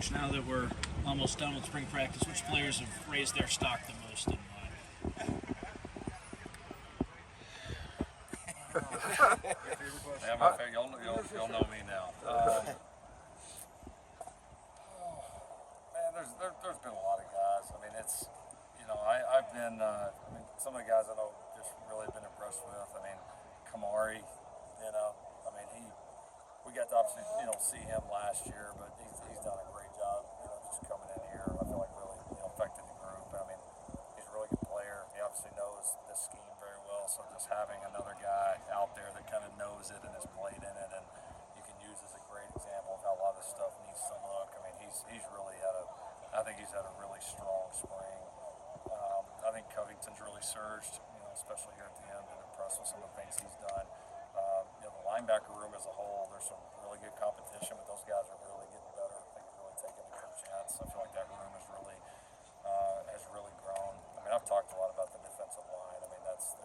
Coach, now that we're almost done with spring practice, which players have raised their stock the most in Yeah, you'll know me now. Man, there's been a lot of guys. I mean, it's, I've been, some of the guys I know just really been impressed with. I mean, Kamari, we got to obviously, see him last year, but he's done a great job, just coming in here. I feel like really, affecting the group. I mean, he's a really good player. He obviously knows the scheme very well, so just having another guy out there that kind of knows it and has played in it and you can use as a great example of how a lot of this stuff needs to look. I mean, he's really I think he's had a really strong spring. I think Covington's really surged, especially here at the end, and impressed with some of the things he's done. The linebacker room as a whole, there's some really good competition, but those guys are really getting better. I think really taking a good chance. I feel like that room has really grown. I mean, I've talked a lot about the defensive line. I mean, there's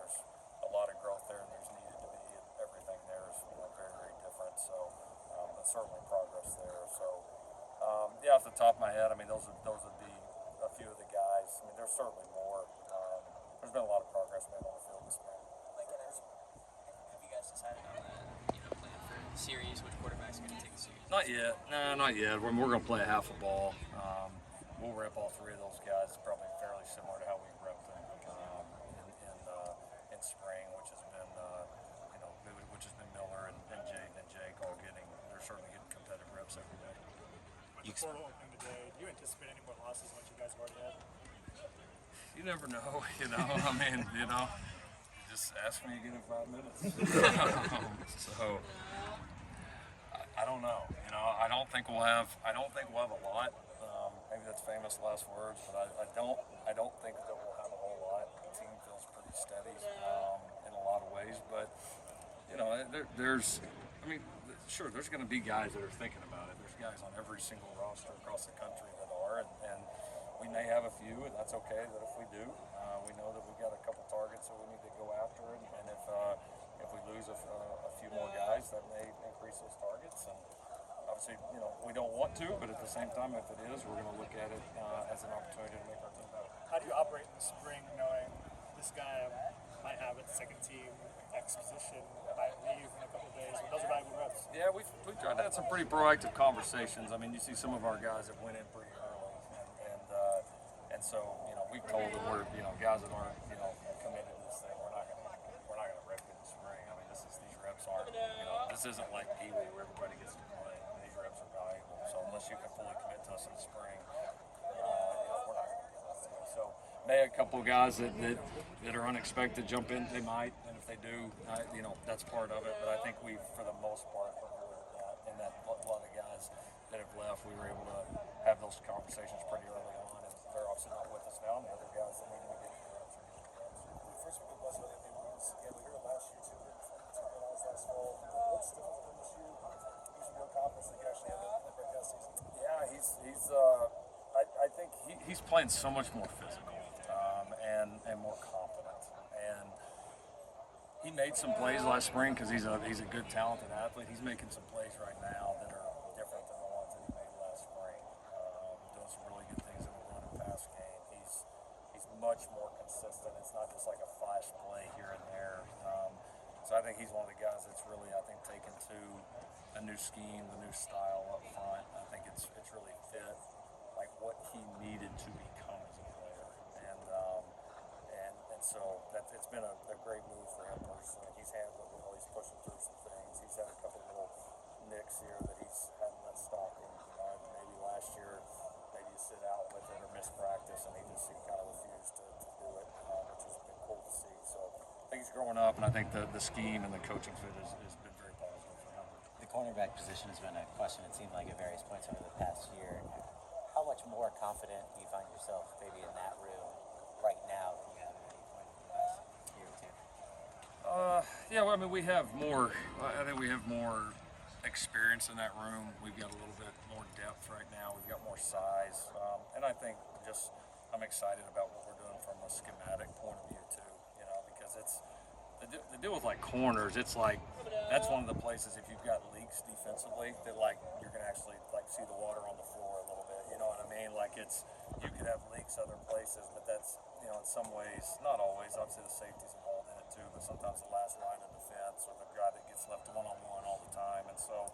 a lot of growth there, and there's needed to be, and everything there is very, very different. So, but certainly progress there. So, off the top of my head, I mean, those would be a few of the guys. I mean, there's certainly more. There's been a lot of progress made on the field this spring. Have you guys decided on plan for the series? Which quarterback's going to take the series? Not yet. No, not yet. We're going to play half a ball. We'll rep all three of those guys. It's probably fairly similar to how we repped them in spring, which has been Miller and Jake all they're certainly getting competitive reps every day. With the portal opening today, do you anticipate any more losses once you guys have already had? You never know, I mean, you just ask me again in 5 minutes. So, I don't know. I don't think we'll have a lot. Maybe that's famous last words, but I don't think that we'll have a whole lot. The team feels pretty steady in a lot of ways, but sure, there's going to be guys that are thinking about it. There's guys on every single roster across the country that are, and we may have a few, and that's okay. That if we do, we know that we've got a couple targets that we need to go after, and if we lose a few more guys, that may increase those targets. And obviously, we don't want to, but at the same time, if it is, we're going to look at it as an opportunity to make our team better. How do you operate in the spring knowing this guy might have a second team X position, might leave in a couple of days? Those are valuable reps. Yeah, we've tried to have some pretty proactive conversations. I mean, you see some of our guys that went in pretty early, and so we've told them we're guys that aren't committed to this thing. We're not gonna rep in the spring. I mean, these reps aren't this isn't like Pee Wee where everybody gets to play. These reps are valuable. So unless you can fully commit to us in the spring, we're not gonna. So may a couple of guys that are unexpected jump in, they might, and if they do, that's part of it. But I think we, for the most part, are good at that. And that a lot of guys that have left, we were able to have those conversations pretty early on, and they're obviously not with us now. And the other guys that we need to get the reps are getting the reps. First week of West Virginia wins. Yeah, we heard it last year too. Last fall. What's different from this year? Gives you more confidence that you actually have a breakout season. Yeah, I think he's playing so much more physical and more confident. And he made some plays last spring because he's a good, talented athlete. He's making some plays right now that are different than the ones that he made last spring. Doing some really good things in the run and pass game. He's much more consistent. It's not just like a flash play here and there. So I think he's one of the guys that's really, taken to a new scheme, the new style up front. I think it's really fit like what he needed to become as a player, and so it's been a great move for him personally. He's handled it well. He's pushing through some things. He's had a couple little nicks here that he's hadn't let stop him. Maybe last year, maybe you sit out with it or miss practice, and he kind of refused to do it, which has been cool to see. So I think he's growing up, and I think the scheme and the coaching fit has been very positive for him. The cornerback position has been a question, it seemed like, at various points over the past year. How much more confident do you find yourself maybe in that room right now than you have at any point in the last year or two? Yeah, well, I mean, we have more. I think we have more experience in that room. We've got a little bit more depth right now. We've got more size, and I think I'm excited about what we're doing from a schematic point of view too. Because it's the deal with like corners. It's like that's one of the places if you've got leaks defensively that like you're gonna actually like see the water on the floor a little bit. mean? Like you could have leaks other places, but that's, in some ways, not always. Obviously, the safety's involved in it too, but sometimes the last line of defense or the guy that gets left one-on-one all the time. And so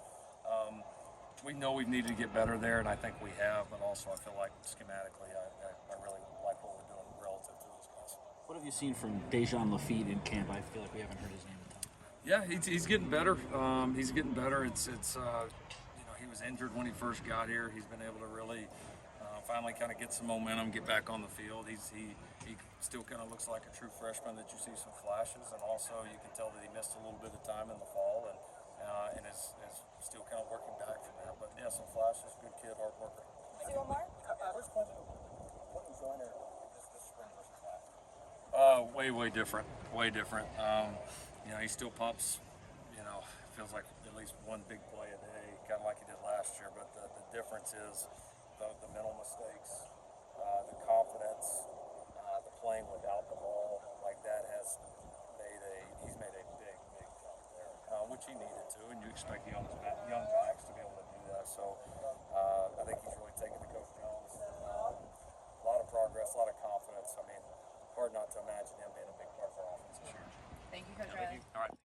we know we need to get better there, and I think we have. But also, I feel like schematically, I really like what we're doing relative to those guys. What have you seen from Dejan Lafitte in camp? I feel like we haven't heard his name in time. Yeah, he's getting better. He's getting better. It's he was injured when he first got here. He's been able to really finally kind of get some momentum, get back on the field. He still kind of looks like a true freshman that you see some flashes, and also you can tell that he missed a little bit of time in the fall and is still kind of working back from that. But yeah, some flashes. Good kid, hard worker. Maybe one more? First question, what was Joyner this spring versus last? Way different. Way different. He still pops, feels like at least one big play a day, kind of like he did last year. But the difference is the mental mistakes, the confidence, the playing without the ball, like that he's made a big jump there, which he needed to, and you expect young backs to be able to do that. So